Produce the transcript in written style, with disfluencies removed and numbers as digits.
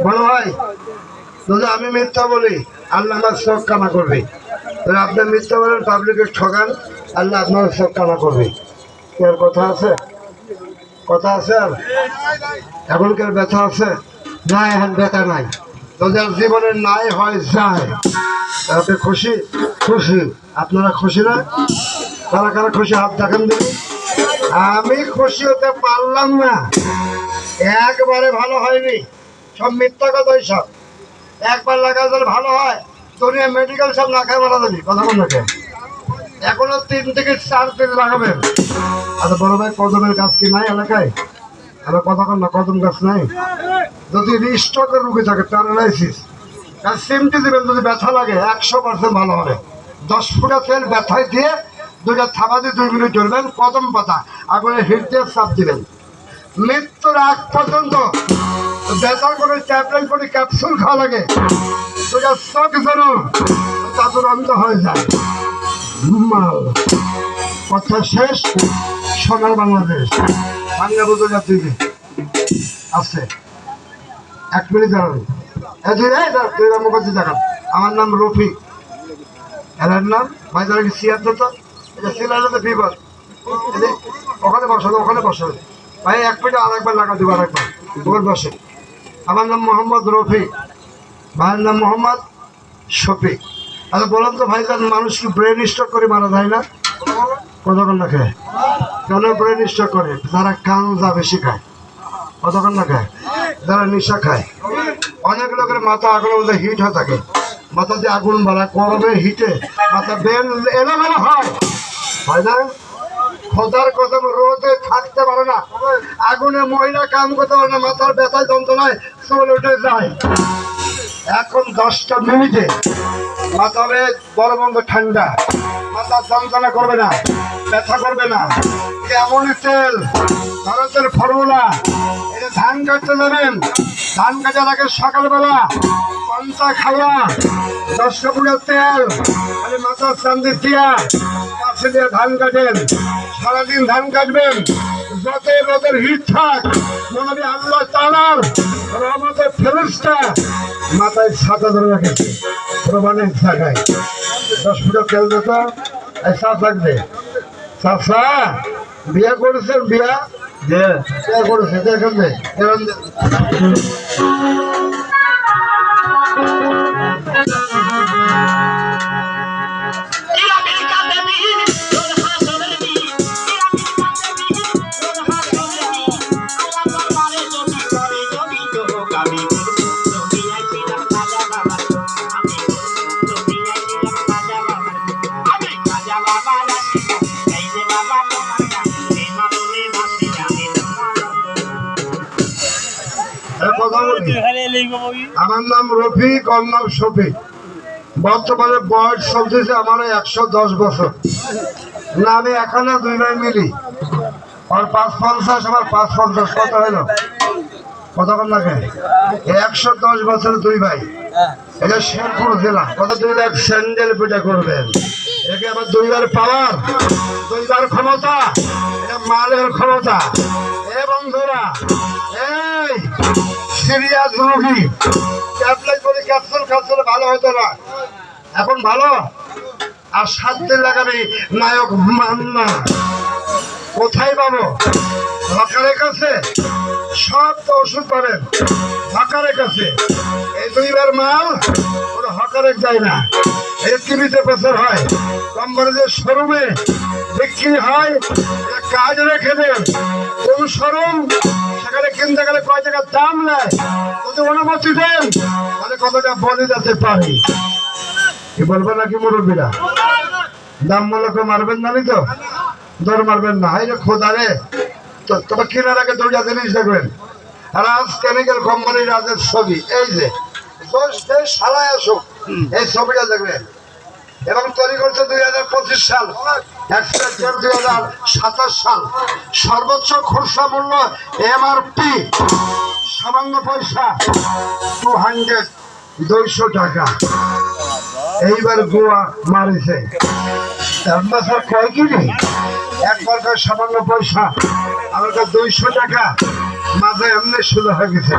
বলো ভাই, যদি আমি মিথ্যা বলি আল্লাহ আমার চোখ কানা করবে, যদি আপনি মিথ্যা বলেন পাবলিকের ঠকান আল্লাহ আপনার চোখ কানা করবে। এর কথা আছে, কথা আছে। আর এখনকার ব্যথা আছে না? এখন ব্যথা নাই। তোদের জীবনে নাই হয় যায়, তাতে খুশি খুশি। আপনারা খুশি না? কারা কারা খুশি হাত দেখেন দিবি। আমি খুশি হতে পারলাম না, একবারে ভালো হয়নি, সব মিথ্যা কথা। সব একবার লাগা যদি ভালো হয় দুনিয়া মেডিকেল সব না খায় মারা যাবি। কথা বল নাকি? এখনো 3 থেকে 4 দিন লাগাবেন। আচ্ছা বড় ভাই, কদমের গাছ কি নাই এলাকায়? আবার কথা কন না, কদম গাছ নাই? যদি স্ট্রোকের রুগী থাকে, প্যারালাইসিস, সিমটি দিবেন। যদি ব্যথা লাগে 100% ভালো হবে। 10 ফুটা তেল ব্যথায় দিয়ে 2টা থাবা দিয়ে 2 মিনিট ধরবেন, কদম পাতা আগুনে হিট দিয়ে চাপ দিবেন। মৃত্যুর আগ পর্যন্ত ব্যথার করে ট্যাবলেট করে ক্যাপসুল খাওয়া লাগে। 2টা চোখ যেন তাদের অন্ধ হয়ে যায়। মাল কথা শেষ। সোনার বাংলাদেশ বাংলা বুঝে যাচ্ছে আছে। 1 মিনিট দাঁড়ান। আমার নাম রফিক, এর নাম ভাই যারা সিয়ার তো এটা সিলার বিপদ। ওখানে বসাবে, ওখানে বসাবে ভাই। 1 মিনিট আর একবার লাগা দেবো, আর একবার ওখানে বসে। আমার নাম মোহাম্মদ রফিক, ভাইয়ের নাম মোহাম্মদ শফিক। আচ্ছা বলুন তো ভাই, মানুষ কি ব্রেন স্ট্রোক করে মারা যায় না? কতক্ষণ না খায়? কেন ব্রেন স্ট্রোক করে? যারা গাঁজা বেশি খায়। কতক্ষণ না খায়? যারা নেশা খায়। অনেক লোকের মাথা আগুনের মধ্যে হিট হয়ে থাকে, মাথা দিয়ে আগুন বাড়া গরমে হিটে মাথা ব্রেন এলোমেলো হয়, হয় না? খোদার কদম রোদে থাকতে পারে না, আগুনে মহিলা কাম করতে পারে না, মাথার ব্যথায় যন্ত্রণায় চুল উঠে যায়। এখন 10টা মিনিটে মাথা হবে বড় বন্ধ ঠান্ডা, মাথা যন্ত্রণা করবে না, ব্যথা করবে না। এমনই তেল, ভারতের ফর্মুলা। এটা ধান কাটতে যাবেন, ধান কাটার আগে সকালবেলা পান্তা খাওয়া 10টা ফুটের তেল খালি মাথার চান্দি দিয়া কাছে দিয়ে ধান কাটেন। সারাদিন ধান কাটবেন, যত রোদের হিট থাক মনে আল্লাহ তাআলার রহমতের ফেরেশতা মাথায় ছাতা ধরে রেখেছে, প্রমাণের জায়গায় 10 ফুটের তেল দিত। চা থাকবে। চাষা বিয়া করেছেন? বিয়া বিয়া করেছে দেখেন। আমার নাম রফিক, ওর নাম শফিক। বর্তমানে বয়স চলতেছে আমার 110 বছর। না আমি এখানে 2 ভাই মিলি, আর 550, আমার 550। কত হইল? কতক্ষণ লাগে? 110 বছর 2 ভাই। এটা শেরপুর জেলা। কত 2 লাখ স্যান্ডেল পিঠা করবেন। একে আবার 2 বার পাওয়ার, 2 বার ক্ষমতা, এটা মালের ক্ষমতা। এ বন্ধুরা, এই সিরিয়াস রোগী ট্যাবলেট করে ক্যাপসুল খাচ্ছিল ভালো হতো না, এখন ভালো। আর 7 দিন লাগাবি নায়ক মান্না। কোথায় পাবো? হকারের কাছে। সব তো ওষুধ পাবেন হকারের কাছে। এই 2 বার মাল ওরা হকারের যায় না, এই টিভিতে প্রচার হয়, কোম্পানিদের শোরুমে বিক্রি হয়। কাজ রেখে দেন, কোন শোরুম সেখানে কিনতে গেলে কয় টাকার দাম নেয়, যদি অনুমতি দেন তাহলে কতটা বলে যেতে পারি। কি বলবো নাকি মুরব্বীরা? দাম মূলক মারবেন না, তো দর মারবেন না। এই যে খোদারে, তবে কেনার আগে 2টা জিনিস দেখবেন। রাজ কেমিক্যাল কোম্পানির রাজের ছবি, এই যে সারায় আসুক, এই ছবিটা দেখবেন। এবং তৈরি করছে 2025 সাল, এক্সপেক্টেড 2027 সাল। সর্বোচ্চ খুচরা মূল্য এমআরপি সামান্য পয়সা 200 টাকা। এইবার গোয়া মারিছে কয় কিনি, একবার সামান্য পয়সা, আমার 200 টাকা, মাঝে এমনি শুরু হয়ে গেছে।